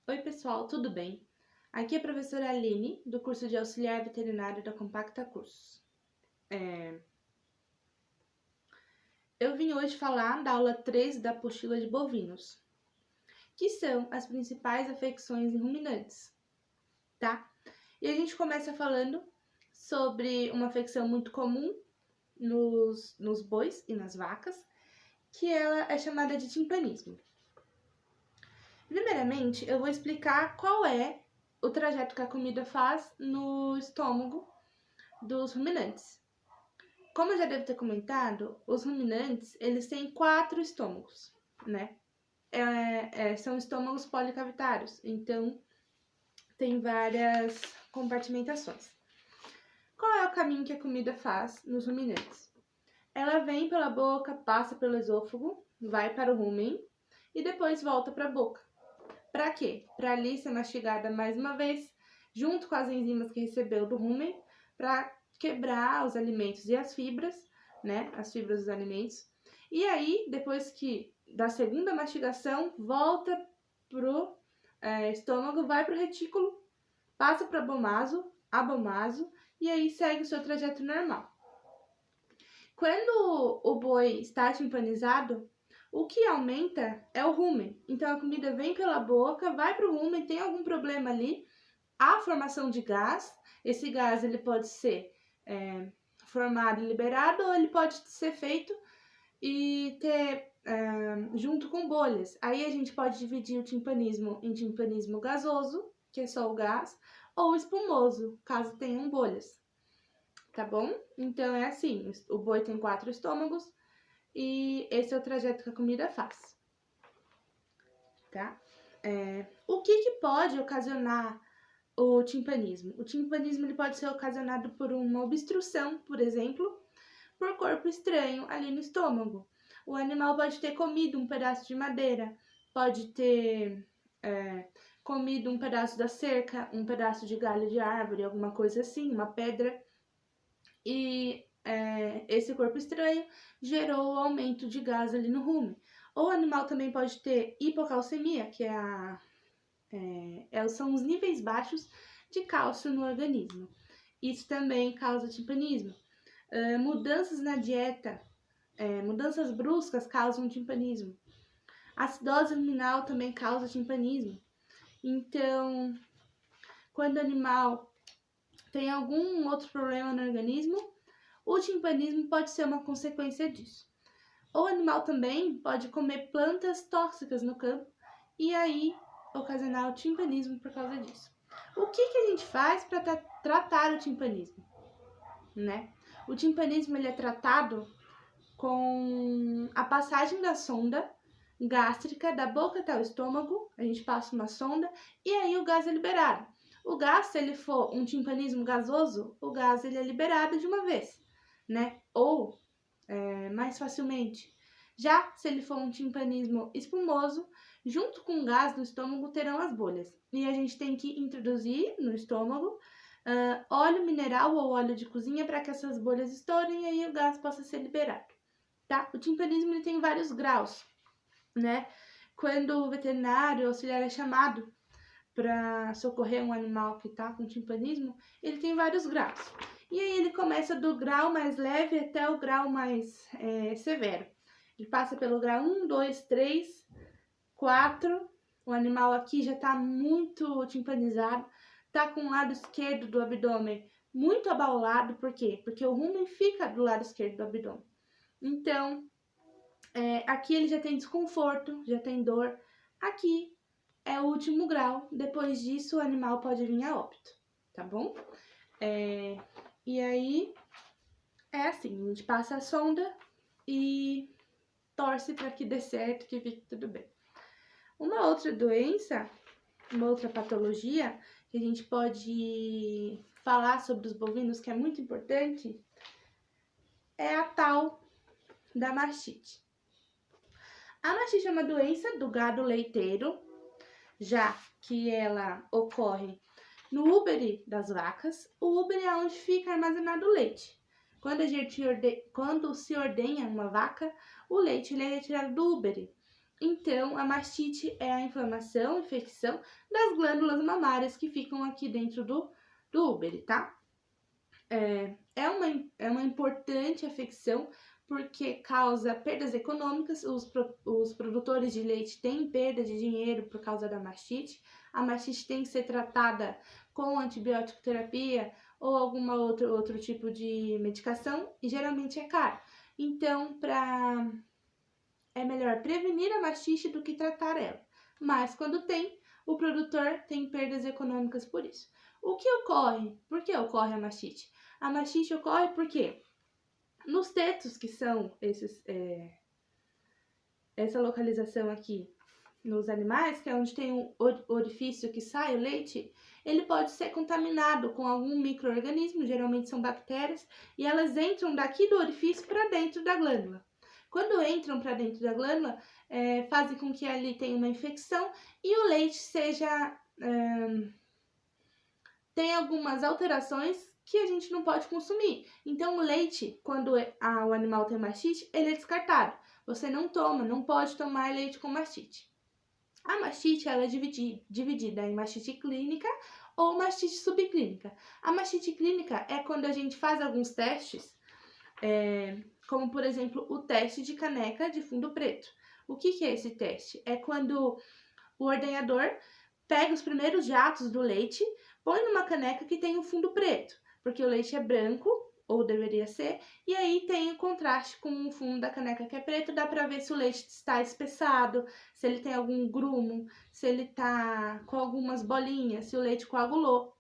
Oi, pessoal, tudo bem? Aqui é a professora Aline, do curso de Auxiliar Veterinário da Compacta Cursos. Eu vim hoje falar da aula 3 da apostila de bovinos, que são as principais afecções em ruminantes, tá? E a gente começa falando sobre uma afecção muito comum nos bois e nas vacas, que ela é chamada de timpanismo. Primeiramente, eu vou explicar qual é o trajeto que a comida faz no estômago dos ruminantes. Como eu já devo ter comentado, os ruminantes, eles têm 4 estômagos, né? São estômagos policavitários, então tem várias compartimentações. Qual é o caminho que a comida faz nos ruminantes? Ela vem pela boca, passa pelo esôfago, vai para o rumen e depois volta para a boca. Para quê? Para ali ser mastigada mais uma vez, junto com as enzimas que recebeu do rumen, para quebrar os alimentos e as fibras, né? As fibras dos alimentos. E aí, depois que da segunda mastigação, volta pro estômago, vai pro retículo, passa para abomaso, e aí segue o seu trajeto normal. Quando o boi está timpanizado, o que aumenta é o rumen. Então a comida vem pela boca, vai para o rumen, tem algum problema ali, há formação de gás. Esse gás ele pode ser formado e liberado, ou ele pode ser feito e ter junto com bolhas. Aí a gente pode dividir o timpanismo em timpanismo gasoso, que é só o gás, ou espumoso, caso tenham bolhas. Tá bom? Então é assim, o boi tem 4 estômagos e esse é o trajeto que a comida faz. Tá? O que pode ocasionar o timpanismo? O timpanismo ele pode ser ocasionado por uma obstrução, por exemplo, por corpo estranho ali no estômago. O animal pode ter comido um pedaço de madeira, pode ter comido um pedaço da cerca, um pedaço de galho de árvore, alguma coisa assim, uma pedra. E esse corpo estranho gerou o aumento de gás ali no rumen. Ou o animal também pode ter hipocalcemia, que são os níveis baixos de cálcio no organismo. Isso também causa timpanismo. Mudanças na dieta, mudanças bruscas causam timpanismo. Acidose ruminal também causa timpanismo. Então, quando o animal tem algum outro problema no organismo, o timpanismo pode ser uma consequência disso. O animal também pode comer plantas tóxicas no campo e aí ocasionar o timpanismo por causa disso. O que a gente faz para tratar o timpanismo? Né? O timpanismo ele é tratado com a passagem da sonda gástrica da boca até o estômago. A gente passa uma sonda e aí o gás é liberado. O gás, se ele for um timpanismo gasoso, o gás ele é liberado de uma vez, né? Ou mais facilmente. Já se ele for um timpanismo espumoso, junto com o gás do estômago terão as bolhas. E a gente tem que introduzir no estômago óleo mineral ou óleo de cozinha para que essas bolhas estourem e aí o gás possa ser liberado. Tá? O timpanismo ele tem vários graus, né? Quando o veterinário auxiliar é chamado para socorrer um animal que está com timpanismo, ele tem vários graus. E aí ele começa do grau mais leve até o grau mais severo. Ele passa pelo grau 1, 2, 3, 4. O animal aqui já está muito timpanizado, está com o lado esquerdo do abdômen muito abaulado. Por quê? Porque o rumen fica do lado esquerdo do abdômen. Então, aqui ele já tem desconforto, já tem dor. Aqui é o último grau. Depois disso, o animal pode vir a óbito, tá bom? E aí, é assim, a gente passa a sonda e torce para que dê certo, que fique tudo bem. Uma outra doença, uma outra patologia que a gente pode falar sobre os bovinos, que é muito importante, é a tal da mastite. A mastite é uma doença do gado leiteiro, já que ela ocorre no úbere das vacas. O úbere é onde fica armazenado o leite. Quando se ordenha uma vaca, o leite ele é retirado do úbere. Então, a mastite é a inflamação, infecção das glândulas mamárias que ficam aqui dentro do úbere, tá? É uma importante afecção porque causa perdas econômicas, os produtores de leite têm perda de dinheiro por causa da mastite. A mastite tem que ser tratada com antibiótico terapia ou alguma outro tipo de medicação e geralmente é caro. Então, é melhor prevenir a mastite do que tratar ela. Mas quando tem, o produtor tem perdas econômicas por isso. O que ocorre? Por que ocorre a mastite? A mastite ocorre porque nos tetos, que são essa localização aqui nos animais, que é onde tem um orifício que sai o leite, ele pode ser contaminado com algum micro-organismo, geralmente são bactérias, e elas entram daqui do orifício para dentro da glândula. Quando entram para dentro da glândula, fazem com que ali tenha uma infecção e o leite tem algumas alterações que a gente não pode consumir. Então, o leite, quando o animal tem mastite, ele é descartado. Você não pode tomar leite com mastite. A mastite ela é dividida em mastite clínica ou mastite subclínica. A mastite clínica é quando a gente faz alguns testes, como por exemplo o teste de caneca de fundo preto. O que é esse teste? É quando o ordenhador pega os primeiros jatos do leite, põe numa caneca que tem um fundo preto, porque o leite é branco, ou deveria ser, e aí tem o contraste com o fundo da caneca que é preto, dá pra ver se o leite está espessado, se ele tem algum grumo, se ele tá com algumas bolinhas, se o leite coagulou.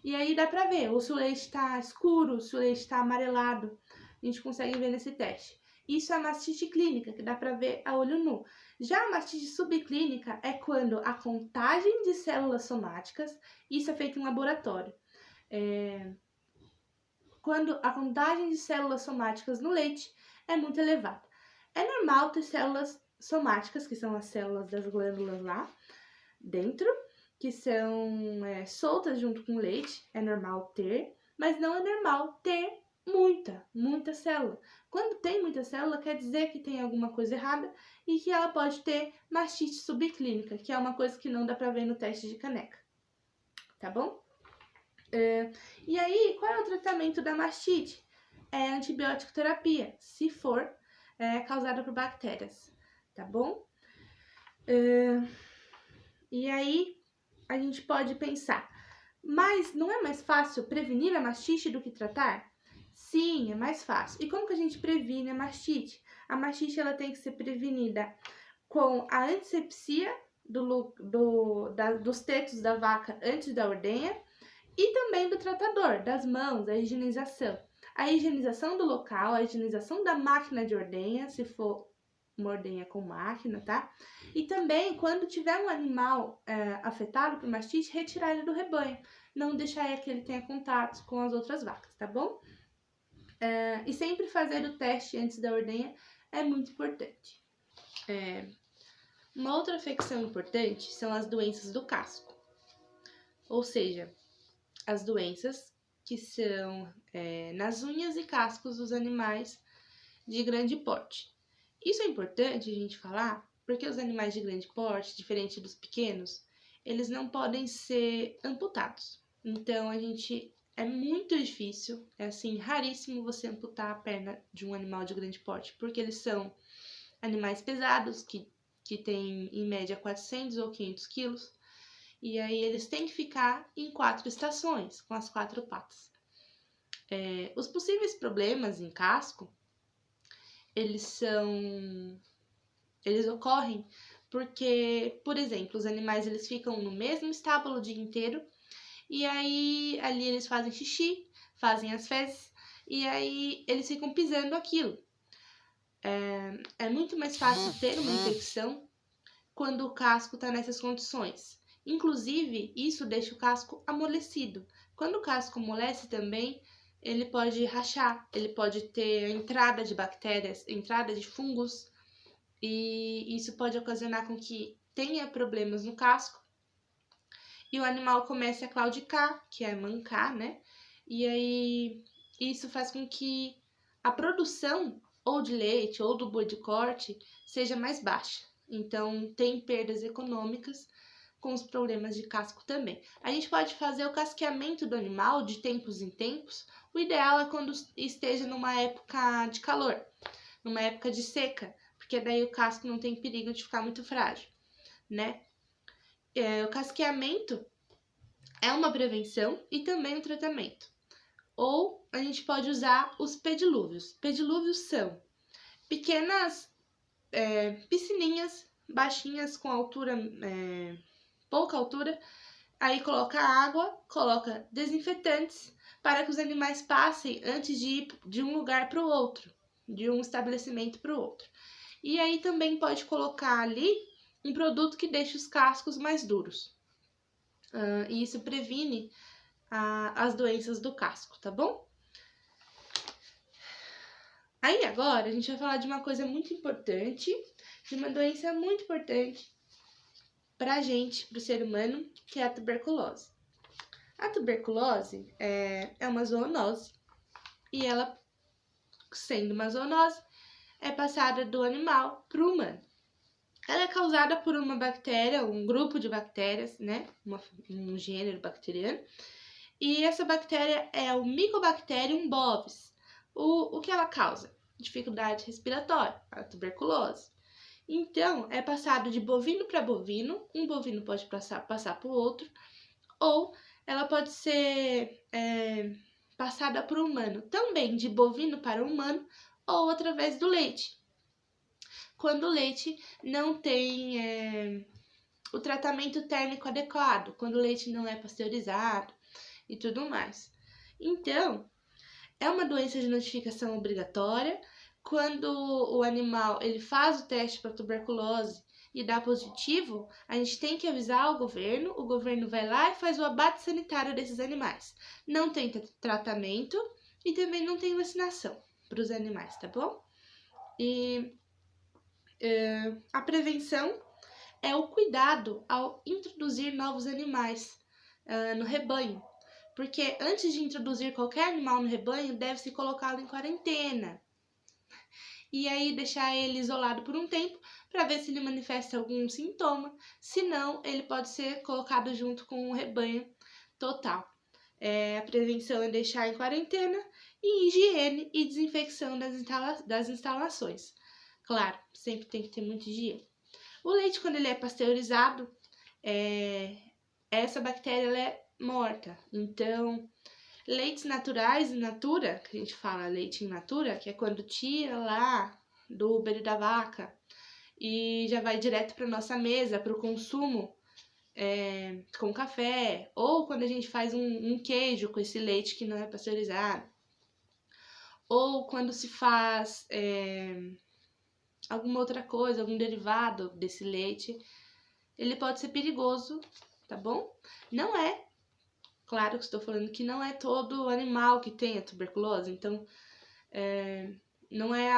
E aí dá pra ver, ou se o leite tá escuro, se o leite tá amarelado, a gente consegue ver nesse teste. Isso é mastite clínica, que dá pra ver a olho nu. Já a mastite subclínica é quando a contagem de células somáticas, isso é feito em laboratório, quando a contagem de células somáticas no leite é muito elevada. É normal ter células somáticas, que são as células das glândulas lá dentro, que são soltas junto com o leite, é normal ter, mas não é normal ter muita célula. Quando tem muita célula, quer dizer que tem alguma coisa errada e que ela pode ter mastite subclínica, que é uma coisa que não dá pra ver no teste de caneca, tá bom? E aí, qual é o tratamento da mastite? É antibiótico terapia, se for causada por bactérias, tá bom? E aí, a gente pode pensar, mas não é mais fácil prevenir a mastite do que tratar? Sim, é mais fácil. E como que a gente previne a mastite? A mastite ela tem que ser prevenida com a antisepsia dos tetos da vaca antes da ordenha e também do tratador, das mãos, a higienização. A higienização do local, a higienização da máquina de ordenha, se for uma ordenha com máquina, tá? E também, quando tiver um animal afetado por mastite, retirar ele do rebanho. Não deixar que ele tenha contatos com as outras vacas, tá bom? E sempre fazer o teste antes da ordenha é muito importante. Uma outra afecção importante são as doenças do casco. Ou seja, as doenças que são nas unhas e cascos dos animais de grande porte. Isso é importante a gente falar porque os animais de grande porte, diferente dos pequenos, eles não podem ser amputados. Então, é muito difícil, é assim, raríssimo você amputar a perna de um animal de grande porte, porque eles são animais pesados, que têm em média 400 ou 500 quilos, e aí eles têm que ficar em 4 estações, com as 4 patas. Os possíveis problemas em casco, eles ocorrem porque, por exemplo, os animais eles ficam no mesmo estábulo o dia inteiro e aí ali eles fazem xixi, fazem as fezes e aí eles ficam pisando aquilo. É muito mais fácil ter uma infecção quando o casco está nessas condições. Inclusive, isso deixa o casco amolecido. Quando o casco amolece também, ele pode rachar, ele pode ter entrada de bactérias, entrada de fungos, e isso pode ocasionar com que tenha problemas no casco e o animal comece a claudicar, que é mancar, né? E aí isso faz com que a produção ou de leite ou do boi de corte seja mais baixa. Então, tem perdas econômicas com os problemas de casco também. A gente pode fazer o casqueamento do animal de tempos em tempos. O ideal é quando esteja numa época de calor, numa época de seca, porque daí o casco não tem perigo de ficar muito frágil, né? O casqueamento é uma prevenção e também um tratamento. Ou a gente pode usar os pedilúvios. Pedilúvios são pequenas piscininhas baixinhas com altura, pouca altura. Aí coloca água, coloca desinfetantes para que os animais passem antes de ir de um lugar para o outro, de um estabelecimento para o outro. E aí também pode colocar ali um produto que deixe os cascos mais duros. E isso previne as doenças do casco, tá bom? Aí agora a gente vai falar de uma coisa muito importante, de uma doença muito importante pra gente, pro ser humano, que é a tuberculose. A tuberculose é uma zoonose e ela, sendo uma zoonose, é passada do animal pro humano. Ela é causada por uma bactéria, um grupo de bactérias, né? Um gênero bacteriano. E essa bactéria é o Mycobacterium bovis. O que ela causa? Dificuldade respiratória, a tuberculose. Então, é passado de bovino para bovino, um bovino pode passar para o outro, ou ela pode ser passada por humano, também de bovino para humano, ou através do leite. Quando o leite não tem o tratamento térmico adequado, quando o leite não é pasteurizado e tudo mais. Então, é uma doença de notificação obrigatória. Quando o animal ele faz o teste para tuberculose e dá positivo, a gente tem que avisar o governo vai lá e faz o abate sanitário desses animais. Não tem tratamento e também não tem vacinação para os animais, tá bom? E a prevenção é o cuidado ao introduzir novos animais no rebanho. Porque antes de introduzir qualquer animal no rebanho, deve-se colocá-lo em quarentena. E aí deixar ele isolado por um tempo para ver se ele manifesta algum sintoma. Se não, ele pode ser colocado junto com o rebanho total. A prevenção é deixar em quarentena e higiene e desinfecção das instalações. Claro, sempre tem que ter muita higiene. O leite, quando ele é pasteurizado, essa bactéria ela é morta. Então, leites naturais, in natura, que a gente fala leite in natura, que é quando tira lá do úbero da vaca e já vai direto para nossa mesa, para o consumo com café, ou quando a gente faz um queijo com esse leite que não é pasteurizado, ou quando se faz alguma outra coisa, algum derivado desse leite, ele pode ser perigoso, tá bom? Não é, claro que estou falando que não é todo animal que tem a tuberculose, então não é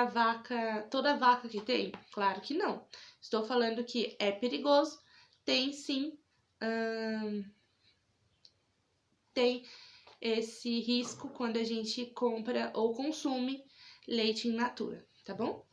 toda vaca que tem, claro que não. Estou falando que é perigoso, tem sim, tem esse risco quando a gente compra ou consome leite in natura, tá bom?